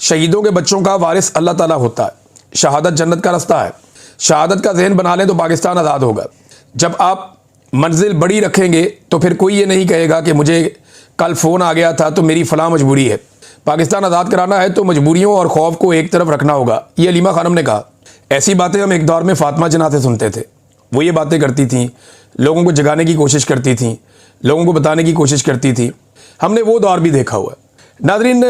شہیدوں کے بچوں کا وارث اللہ تعالیٰ ہوتا ہے، شہادت جنت کا راستہ ہے، شہادت کا ذہن بنا لیں تو پاکستان آزاد ہوگا۔ جب آپ منزل بڑی رکھیں گے تو پھر کوئی یہ نہیں کہے گا کہ مجھے کل فون آ گیا تھا تو میری فلاں مجبوری ہے۔ پاکستان آزاد کرانا ہے تو مجبوریوں اور خوف کو ایک طرف رکھنا ہوگا، یہ علیمہ خانم نے کہا۔ ایسی باتیں ہم ایک دور میں فاطمہ جناح سے سنتے تھے، وہ یہ باتیں کرتی تھیں، لوگوں کو جگانے کی کوشش کرتی تھیں، لوگوں کو بتانے کی کوشش کرتی تھی، ہم نے وہ دور بھی دیکھا ہوا ہے۔ ناظرین،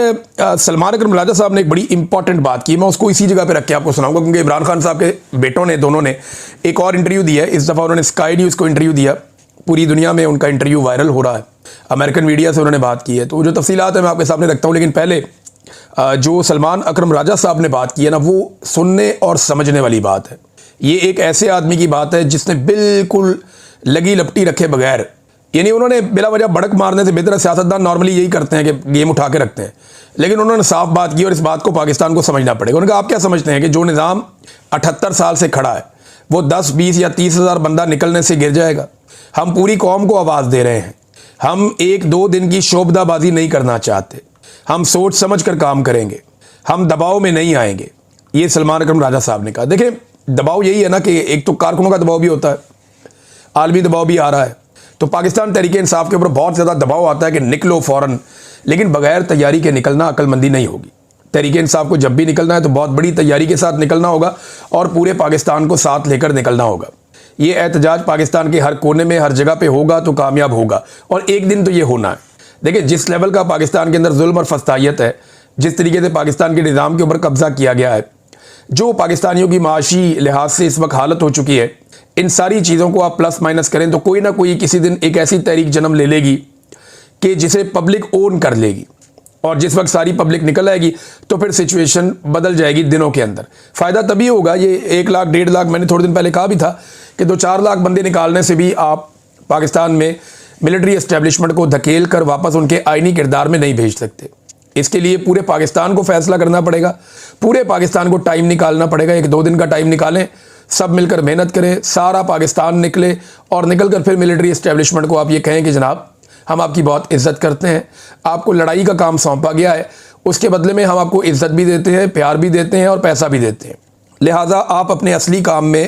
سلمان اکرم راجہ صاحب نے ایک بڑی امپورٹنٹ بات کی، میں اس کو اسی جگہ پہ رکھ کے آپ کو سناؤں گا، کیونکہ عمران خان صاحب کے بیٹوں نے دونوں نے ایک اور انٹرویو دیا ہے۔ اس دفعہ انہوں نے اسکائی نیوز کو انٹرویو دیا، پوری دنیا میں ان کا انٹرویو وائرل ہو رہا ہے، امریکن میڈیا سے انہوں نے بات کی ہے، تو جو تفصیلات ہیں میں آپ کے سامنے رکھتا ہوں۔ لیکن پہلے جو سلمان اکرم راجہ صاحب نے بات کی ہے نا، وہ سننے اور سمجھنے والی بات ہے۔ یہ ایک ایسے آدمی کی بات ہے جس نے بالکل لگی لپٹی رکھے بغیر، یعنی انہوں نے بلا وجہ بڑک مارنے سے بہتر، سیاستدان نارملی یہی کرتے ہیں کہ گیم اٹھا کے رکھتے ہیں، لیکن انہوں نے صاف بات کی اور اس بات کو پاکستان کو سمجھنا پڑے گا۔ انہوں نے کہا آپ کیا سمجھتے ہیں کہ جو نظام 78 سال سے کھڑا ہے وہ 10 20 یا 30 ہزار بندہ نکلنے سے گر جائے گا؟ ہم پوری قوم کو آواز دے رہے ہیں، ہم 1-2 دن کی شوبدہ بازی نہیں کرنا چاہتے، ہم سوچ سمجھ کر کام کریں گے، ہم دباؤ میں نہیں آئیں گے، یہ سلمان اکرم راجہ صاحب نے کہا۔ دیکھیں دباؤ یہی ہے نا کہ ایک تو کارکنوں کا دباؤ بھی ہوتا ہے، عالمی دباؤ بھی آ رہا ہے، تو پاکستان تحریک انصاف کے اوپر بہت زیادہ دباؤ آتا ہے کہ نکلو فوراً، لیکن بغیر تیاری کے نکلنا عقل مندی نہیں ہوگی۔ تحریک انصاف کو جب بھی نکلنا ہے تو بہت بڑی تیاری کے ساتھ نکلنا ہوگا اور پورے پاکستان کو ساتھ لے کر نکلنا ہوگا۔ یہ احتجاج پاکستان کے ہر کونے میں ہر جگہ پہ ہوگا تو کامیاب ہوگا، اور ایک دن تو یہ ہونا ہے۔ دیکھیں جس لیول کا پاکستان کے اندر ظلم اور فسطائیت ہے، جس طریقے سے پاکستان کے نظام کے اوپر قبضہ کیا گیا ہے، جو پاکستانیوں کی معاشی لحاظ سے اس وقت حالت ہو چکی ہے، ان ساری چیزوں کو آپ پلس مائنس کریں تو کوئی نہ کوئی کسی دن ایک ایسی تحریک جنم لے لے گی کہ جسے پبلک اون کر لے گی، اور جس وقت ساری پبلک نکل آئے گی تو پھر سچویشن بدل جائے گی دنوں کے اندر۔ فائدہ تبھی ہوگا، یہ 1 لاکھ 1.5 لاکھ میں نے تھوڑے دن پہلے کہا بھی تھا کہ 2-4 لاکھ بندے نکالنے سے بھی آپ پاکستان میں ملٹری اسٹیبلشمنٹ کو دھکیل کر واپس ان کے آئینی کردار میں نہیں بھیج سکتے۔ اس کے لیے پورے پاکستان کو فیصلہ کرنا پڑے گا، پورے پاکستان کو ٹائم نکالنا پڑے گا، 1-2 دن کا ٹائم نکالیں، سب مل کر محنت کریں، سارا پاکستان نکلے اور نکل کر پھر ملٹری اسٹیبلشمنٹ کو آپ یہ کہیں کہ جناب ہم آپ کی بہت عزت کرتے ہیں، آپ کو لڑائی کا کام سونپا گیا ہے، اس کے بدلے میں ہم آپ کو عزت بھی دیتے ہیں، پیار بھی دیتے ہیں اور پیسہ بھی دیتے ہیں، لہٰذا آپ اپنے اصلی کام میں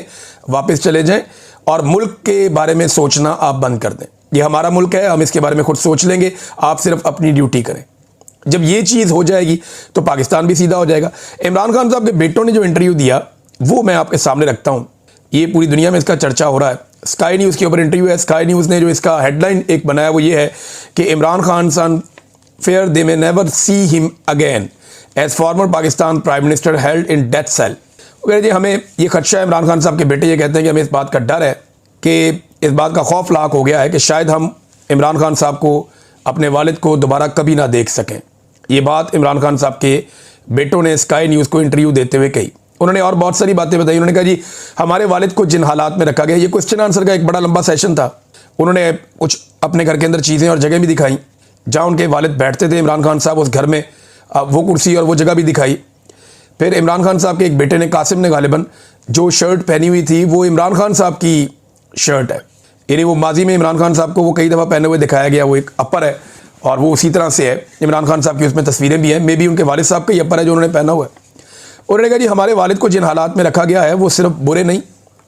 واپس چلے جائیں اور ملک کے بارے میں سوچنا آپ بند کر دیں۔ یہ ہمارا ملک ہے، ہم اس کے بارے میں خود سوچ لیں گے، آپ صرف اپنی ڈیوٹی کریں۔ جب یہ چیز ہو جائے گی تو پاکستان بھی سیدھا ہو جائے گا۔ عمران خان صاحب کے بیٹوں نے جو انٹرویو دیا وہ میں آپ کے سامنے رکھتا ہوں، یہ پوری دنیا میں اس کا چرچا ہو رہا ہے۔ اسکائی نیوز کے اوپر انٹرویو ہے، اسکائی نیوز نے جو اس کا ہیڈ لائن ایک بنایا وہ یہ ہے کہ عمران خان سن فیئر دے میں never see him again as former Pakistan prime minister held in death cell. جی ہمیں یہ خدشہ ہے، عمران خان صاحب کے بیٹے یہ کہتے ہیں کہ ہمیں اس بات کا ڈر ہے، کہ اس بات کا خوف لاحق ہو گیا ہے کہ شاید ہم عمران خان صاحب کو اپنے والد کو دوبارہ کبھی نہ دیکھ سکیں۔ یہ بات عمران خان صاحب کے بیٹوں نے اسکائی نیوز کو انٹرویو دیتے ہوئے کہی۔ انہوں نے اور بہت ساری باتیں بتائی، انہوں نے کہا جی ہمارے والد کو جن حالات میں رکھا گیا، یہ کوسچن آنسر کا ایک بڑا لمبا سیشن تھا، انہوں نے کچھ اپنے گھر کے اندر چیزیں اور جگہ بھی دکھائیں جہاں ان کے والد بیٹھتے تھے، عمران خان صاحب اس گھر میں وہ کرسی اور وہ جگہ بھی دکھائی۔ پھر عمران خان صاحب کے ایک بیٹے نے، قاسم نے غالباً، جو شرٹ پہنی ہوئی تھی وہ عمران خان صاحب کی شرٹ ہے، یعنی وہ ماضی میں عمران خان صاحب کو وہ کئی دفعہ پہنے ہوئے دکھایا گیا، وہ ایک اپر ہے اور وہ اسی طرح سے ہے، عمران خان صاحب کی اس میں تصویریں بھی ہیں، مے بی ان کے والد صاحب کا ہی اپر ہے جو انہوں نے پہنا ہوا ہے۔ انہوں نے کہا جی ہمارے والد کو جن حالات میں رکھا گیا ہے وہ صرف برے نہیں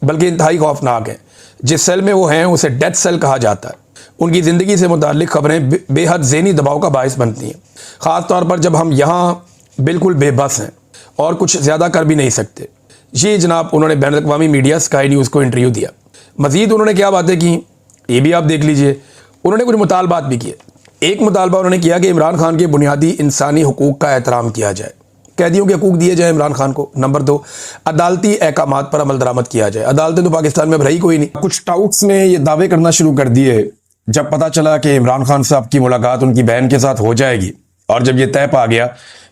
بلکہ انتہائی خوفناک ہیں، جس سیل میں وہ ہیں اسے ڈیتھ سیل کہا جاتا ہے۔ ان کی زندگی سے متعلق خبریں بے حد ذہنی دباؤ کا باعث بنتی ہیں، خاص طور پر جب ہم یہاں بالکل بے بس ہیں اور کچھ زیادہ کر بھی نہیں سکتے۔ یہ جناب انہوں نے بین الاقوامی میڈیا اسکائی نیوز کو انٹرویو دیا۔ مزید انہوں نے کیا باتیں کی یہ بھی آپ دیکھ لیجئے۔ انہوں نے کچھ مطالبات بھی کیے۔ ایک مطالبہ انہوں نے کیا کہ عمران خان کے بنیادی انسانی حقوق کا احترام کیا جائے، قیدیوں کے حقوق دیے جائیں عمران خان کو۔ نمبر 2، عدالتی احکامات پر عمل درآمد کیا جائے، عدالتیں تو پاکستان میں اب رہی کوئی نہیں۔ کچھ ٹاؤٹس نے یہ دعوے کرنا شروع کر دیے جب پتہ چلا کہ عمران خان صاحب کی ملاقات ان کی بہن کے ساتھ ہو جائے گی، اور جب یہ طے پا گیا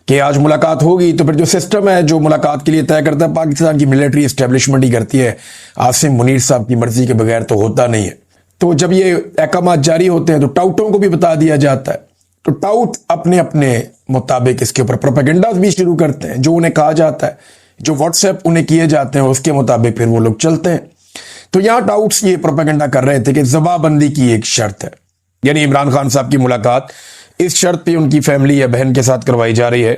کہ آج ملاقات ہوگی تو پھر جو سسٹم ہے جو ملاقات کے لیے طے کرتا ہے پاکستان کی ملٹری اسٹیبلشمنٹ ہی کرتی ہے، عاصم منیر صاحب کی مرضی کے بغیر تو ہوتا نہیں ہے۔ تو جب یہ احکامات جاری ہوتے ہیں تو ٹاؤٹوں کو بھی بتا دیا جاتا ہے، تو ٹاؤٹ اپنے اپنے مطابق اس کے اوپر پروپیگنڈاز بھی شروع کرتے ہیں، جو انہیں کہا جاتا ہے، جو واٹس ایپ انہیں کیے جاتے ہیں اس کے مطابق پھر وہ لوگ چلتے ہیں۔ تو یہاں ٹاؤٹس یہ پروپیگنڈا کر رہے تھے کہ زبا بندی کی ایک شرط ہے، یعنی عمران خان صاحب کی ملاقات اس شرط پہ ان کی فیملی یا بہن کے ساتھ کروائی جا رہی ہے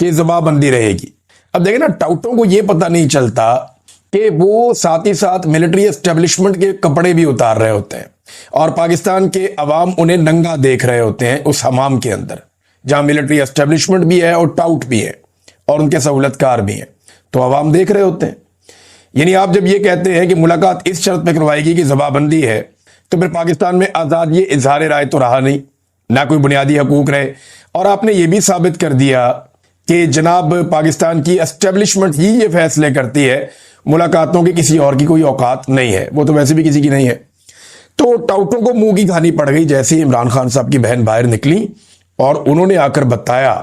کہ زبان بندی رہے گی. اب دیکھیں نا, ٹاؤٹوں کو یہ پتہ نہیں چلتا کہ وہ ساتھ ہی ساتھ ملٹری اسٹیبلشمنٹ کے کپڑے بھی اتار رہے ہوتے ہیں اور پاکستان کے عوام انہیں ننگا دیکھ رہے ہوتے ہیں اس حمام کے اندر جہاں ملٹری اسٹیبلشمنٹ بھی ہے اور ٹاؤٹ بھی ہے اور ان کے سہولت کار بھی ہیں, تو عوام دیکھ رہے ہوتے ہیں. یعنی آپ جب یہ کہتے ہیں کہ ملاقات اس شرط پہ کروائے گی کہ زبان بندی ہے, تو پھر پاکستان میں آزاد یہ اظہار رائے تو رہا نہیں, نہ کوئی بنیادی حقوق رہے. اور آپ نے یہ بھی ثابت کر دیا کہ جناب پاکستان کی اسٹیبلشمنٹ ہی یہ فیصلے کرتی ہے, ملاقاتوں کی کسی اور کی کوئی اوقات نہیں ہے, وہ تو ویسے بھی کسی کی نہیں ہے. تو ٹاؤٹوں کو منہ کی کھانی پڑ گئی جیسے ہی عمران خان صاحب کی بہن باہر نکلی اور انہوں نے آ کر بتایا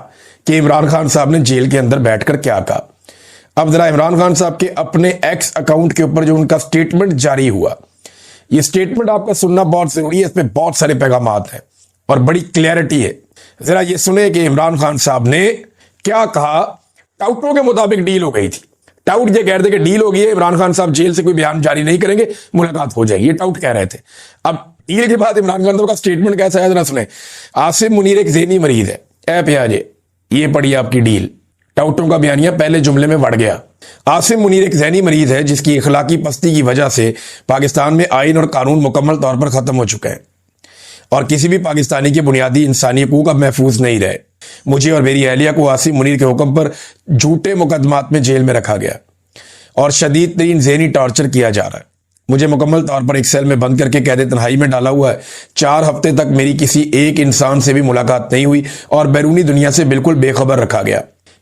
کہ عمران خان صاحب نے جیل کے اندر بیٹھ کر کیا کہا. اب ذرا عمران خان صاحب کے اپنے ایکس اکاؤنٹ کے اوپر جو ان کا سٹیٹمنٹ جاری ہوا, یہ سٹیٹمنٹ آپ کا سننا بہت ضروری ہے, اس میں بہت سارے پیغامات ہیں اور بڑی کلیئرٹی ہے. ذرا یہ سنیں کہ عمران خان صاحب نے کیا کہا. ٹاؤٹوں کے مطابق ڈیل ہو گئی تھی, ٹاؤٹ یہ کہہ رہے تھے کہ ڈیل ہو گئی ہے, عمران خان صاحب جیل سے کوئی بیان جاری نہیں کریں گے, ملاقات ہو جائے گی, یہ ٹاؤٹ کہہ رہے تھے. اب ڈیل کے بعد عمران خان صاحب کا سٹیٹمنٹ کیسا ہے ذرا سنیں. عاصم منیر ایک ذہنی مریض ہے, اے پیاجے یہ پڑھی آپ کی ڈیل. ٹاؤٹوں کا بیانیہ پہلے جملے میں بڑھ گیا. عاصم منیر ایک ذہنی مریض ہے جس کی اخلاقی پستی کی وجہ سے پاکستان میں آئین اور قانون مکمل طور پر ختم ہو چکے ہیں اور کسی بھی پاکستانی کے بنیادی انسانی حقوق اب محفوظ نہیں رہے. مجھے اور میری اہلیہ کو عاصم منیر کے حکم پر جھوٹے مقدمات میں جیل میں رکھا گیا اور شدید ترین ذہنی ٹارچر کیا جا رہا ہے. مجھے مکمل طور پر ایک سیل میں بند کر کے قید تنہائی میں ڈالا ہوا ہے. 4 ہفتے تک میری کسی ایک انسان سے بھی ملاقات نہیں ہوئی اور بیرونی دنیا سے بالکل بے خبر رکھا گیا.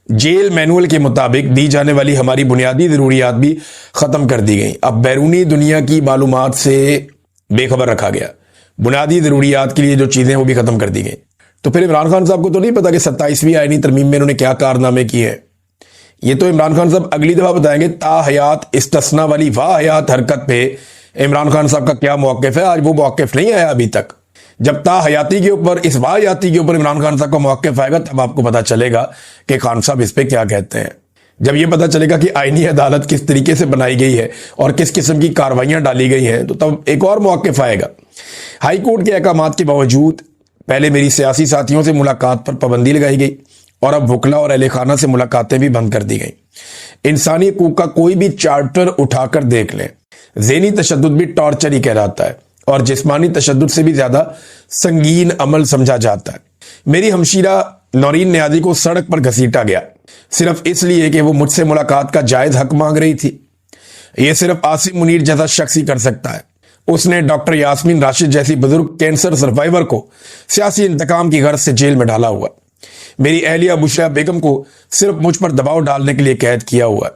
جیل مینول کے مطابق دی جانے والی ہماری بنیادی ضروریات بھی ختم کر دی گئیں. اب بیرونی دنیا کی معلومات سے بے خبر رکھا گیا, بنیادی ضروریات کے لیے جو چیزیں وہ بھی ختم کر دی گئیں. تو پھر عمران خان صاحب کو تو نہیں پتا کہ 27ویں آئینی ترمیم میں انہوں نے کیا کارنامے کیے ہیں. یہ تو عمران خان صاحب اگلی دفعہ بتائیں گے. تا حیات استثنا والی واہ حیات حرکت پہ عمران خان صاحب کا کیا موقف ہے, آج وہ موقف نہیں آیا ابھی تک. جب تا حیاتی کے اوپر, اس واہ حیاتی کے اوپر عمران خان صاحب کا موقف آئے گا تب آپ کو پتا چلے گا کہ خان صاحب اس پہ کیا کہتے ہیں. جب یہ پتا چلے گا کہ آئینی عدالت کس طریقے سے بنائی گئی ہے اور کس قسم کی کاروائیاں ڈالی گئی ہیں, تو تب ایک اور موقف آئے گا. ہائی کورٹ کے احکامات کے باوجود پہلے میری سیاسی ساتھیوں سے ملاقات پر پابندی لگائی گئی اور اب وکلا اور اہل خانہ سے ملاقاتیں بھی بند کر دی گئیں. انسانی حقوق کا کوئی بھی چارٹر اٹھا کر دیکھ لیں, ذہنی تشدد بھی ٹارچر ہی کہلاتا ہے اور جسمانی تشدد سے بھی زیادہ سنگین عمل سمجھا جاتا ہے. میری ہمشیرہ نورین نیازی کو سڑک پر گھسیٹا گیا صرف اس لیے کہ وہ مجھ سے ملاقات کا جائز حق مانگ رہی تھی. یہ صرف عاصم منیر جیسا شخص ہی کر سکتا ہے. اس نے ڈاکٹر یاسمین راشد جیسی بزرگ کینسر سروائیور کو سیاسی انتقام کی غرض سے جیل میں ڈالا ہوا. میری اہلیہ بشریٰ بیگم کو صرف مجھ پر دباؤ ڈالنے کے لیے قید کیا ہوا ہے.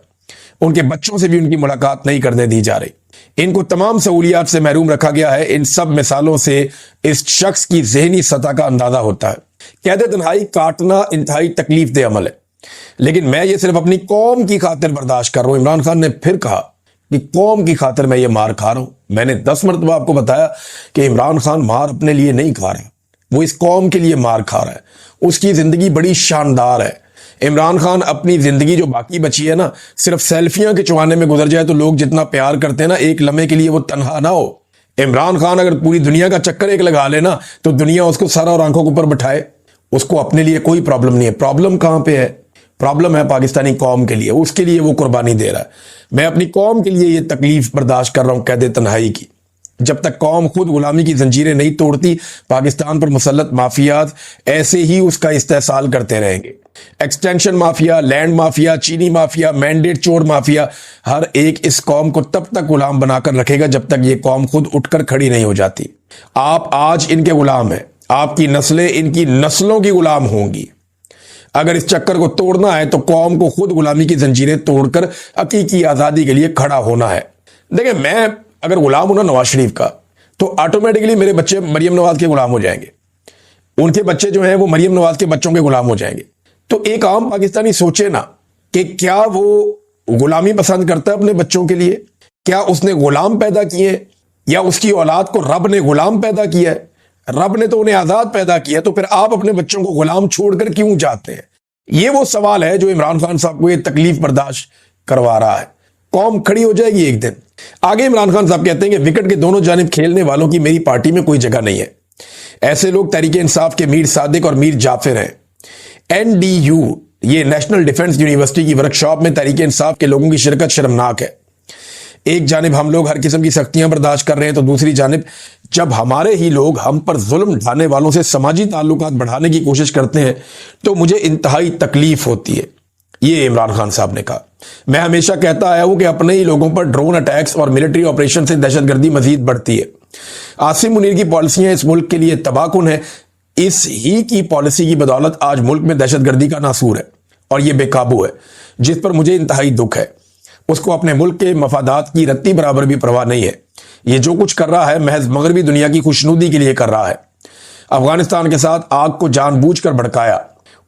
ان کے بچوں سے بھی ان کی ملاقات نہیں کرنے دی جا رہی. ان کو تمام سہولیات سے محروم رکھا گیا ہے. ان سب مثالوں سے اس شخص کی ذہنی سطح کا اندازہ ہوتا ہے. قید تنہائی کاٹنا انتہائی تکلیف دہ عمل ہے, لیکن میں یہ صرف اپنی قوم کی خاطر برداشت کر رہا ہوں. عمران خان نے پھر کہا کہ قوم کی خاطر میں یہ مار کھا رہا ہوں. میں نے 10 مرتبہ آپ کو بتایا کہ عمران خان مار اپنے لیے نہیں کھا رہا, وہ اس قوم کے لیے مار کھا رہا ہے. اس کی زندگی بڑی شاندار ہے. عمران خان اپنی زندگی جو باقی بچی ہے نا, صرف سیلفیاں کے چوانے میں گزر جائے تو لوگ جتنا پیار کرتے ہیں نا, ایک لمحے کے لیے وہ تنہا نہ ہو. عمران خان اگر پوری دنیا کا چکر ایک لگا لے نا تو دنیا اس کو سر اور آنکھوں کے اوپر بٹھائے, اس کو اپنے لیے کوئی پرابلم نہیں ہے. پرابلم کہاں پہ ہے؟ پرابلم ہے پاکستانی قوم کے لیے, اس کے لیے وہ قربانی دے رہا ہے. میں اپنی قوم کے لیے یہ تکلیف برداشت کر رہا ہوں قید تنہائی کی. جب تک قوم خود غلامی کی زنجیریں نہیں توڑتی, پاکستان پر مسلط مافیات ایسے ہی اس کا استحصال کرتے رہیں گے. ایکسٹینشن مافیا, لینڈ مافیا, چینی مافیا, مینڈیٹ چور مافیا, ہر ایک اس قوم کو تب تک غلام بنا کر رکھے گا جب تک یہ قوم خود اٹھ کر کھڑی نہیں ہو جاتی. آپ آج ان کے غلام ہیں, آپ کی نسلیں ان کی نسلوں کی غلام ہوں گی. اگر اس چکر کو توڑنا ہے تو قوم کو خود غلامی کی زنجیریں توڑ کر حقیقی آزادی کے لیے کھڑا ہونا ہے. دیکھیں, میں اگر غلام ہوں نا نواز شریف کا, تو آٹومیٹکلی میرے بچے مریم نواز کے غلام ہو جائیں گے, ان کے بچے جو ہیں وہ مریم نواز کے بچوں کے غلام ہو جائیں گے. تو ایک عام پاکستانی سوچے نا کہ کیا وہ غلامی پسند کرتا ہے اپنے بچوں کے لیے؟ کیا اس نے غلام پیدا کیے یا اس کی اولاد کو رب نے غلام پیدا کیا ہے؟ رب نے تو انہیں آزاد پیدا کیا, تو پھر آپ اپنے بچوں کو غلام چھوڑ کر کیوں جاتے ہیں؟ یہ وہ سوال ہے جو عمران خان صاحب کو یہ تکلیف برداشت کروا رہا ہے. قوم کھڑی ہو جائے گی ایک دن. آگے عمران خان صاحب کہتے ہیں کہ وکٹ کے دونوں جانب کھیلنے والوں کی میری پارٹی میں کوئی جگہ نہیں ہے. ایسے لوگ تحریک انصاف کے میر صادق اور میر جعفر ہیں. NDU یہ نیشنل ڈیفنس یونیورسٹی کی ورکشاپ میں تحریک انصاف کے لوگوں کی شرکت شرمناک ہے۔ ایک جانب ہم لوگ ہر قسم کی سختیاں برداشت کر رہے ہیں، تو دوسری جانب جب ہمارے ہی لوگ ہم پر ظلم ڈھانے والوں سے سماجی تعلقات بڑھانے کی کوشش کرتے ہیں تو مجھے انتہائی تکلیف ہوتی ہے، یہ عمران خان صاحب نے کہا۔ میں ہمیشہ کہتا آیا ہوں کہ اپنے ہی لوگوں پر ڈرون اٹیکس اور ملٹری آپریشن سے دہشت گردی مزید بڑھتی ہے۔ عاصم منیر کی پالیسیاں اس ملک کے لیے تباہ کن ہیں۔ اس ہی کی پالیسی کی بدولت آج ملک میں دہشت گردی کا ناسور ہے اور یہ بے قابو ہے، جس پر مجھے انتہائی دکھ ہے۔ اس کو اپنے ملک کے مفادات کی رتی برابر بھی پرواہ نہیں ہے۔ یہ جو کچھ کر رہا ہے محض مغربی دنیا کی خوشنودی کے لیے کر رہا ہے۔ افغانستان کے ساتھ آگ کو جان بوجھ کر بھڑکایا۔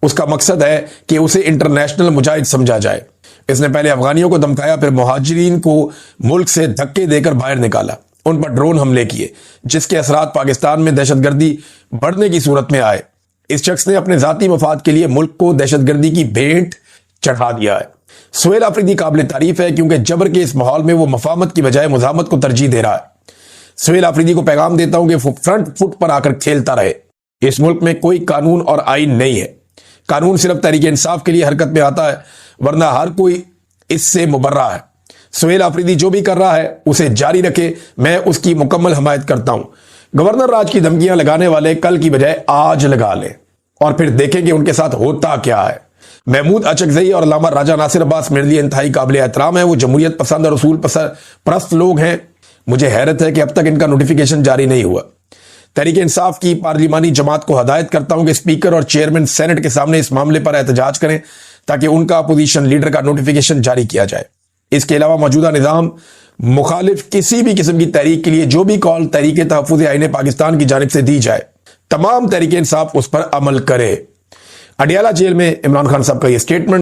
اس کا مقصد ہے کہ اسے انٹرنیشنل مجاہد سمجھا جائے۔ اس نے پہلے افغانیوں کو دمکایا، پھر مہاجرین کو ملک سے دھکے دے کر باہر نکالا، ان پر ڈرون حملے کیے، جس کے اثرات پاکستان میں دہشت گردی بڑھنے کی صورت میں آئے۔ اس شخص نے اپنے ذاتی مفاد کے لیے ملک کو دہشت گردی کی بھیٹ چڑھا دیا ہے۔ سہیل آفریدی قابل تعریف ہے کیونکہ جبر کے اس ماحول میں وہ مفاہمت کی بجائے مزاحمت کو ترجیح دے رہا ہے۔ سہیل آفریدی کو پیغام دیتا ہوں کہ فرنٹ فٹ پر آ کر کھیلتا رہے۔ اس ملک میں کوئی قانون اور آئین نہیں ہے۔ قانون صرف تحریک انصاف کے لیے حرکت میں آتا ہے، ورنہ ہر کوئی اس سے مبرہ ہے۔ سہیل آفریدی جو بھی کر رہا ہے اسے جاری رکھے، میں اس کی مکمل حمایت کرتا ہوں۔ گورنر راج کی دھمکیاں لگانے والے کل کی بجائے آج لگا لیں اور پھر دیکھیں کہ ان کے ساتھ ہوتا کیا ہے۔ محمود اچکزئی اور علامہ راجہ ناصر عباس میرے لیے انتہائی قابل احترام ہیں۔ وہ جمہوریت پسند اور اصول پرست لوگ ہیں۔ مجھے حیرت ہے کہ اب تک ان کا نوٹیفیکیشن جاری نہیں ہوا۔ تحریک انصاف کی پارلیمانی جماعت کو ہدایت کرتا ہوں کہ اسپیکر اور چیئرمین سینٹ کے سامنے اس معاملے پر احتجاج کریں تاکہ ان کا اپوزیشن لیڈر کا نوٹیفیکیشن جاری کیا جائے۔ اس کے علاوہ موجودہ نظام مخالف کسی بھی قسم کی تحریک کے لیے جو بھی کال تحریک تحفظ آئین پاکستان کی جانب سے دی جائے، تمام تحریک انصاف اس پر عمل کرے۔ اڈیالہ جیل میں عمران خان صاحب کا یہ سٹیٹمنٹ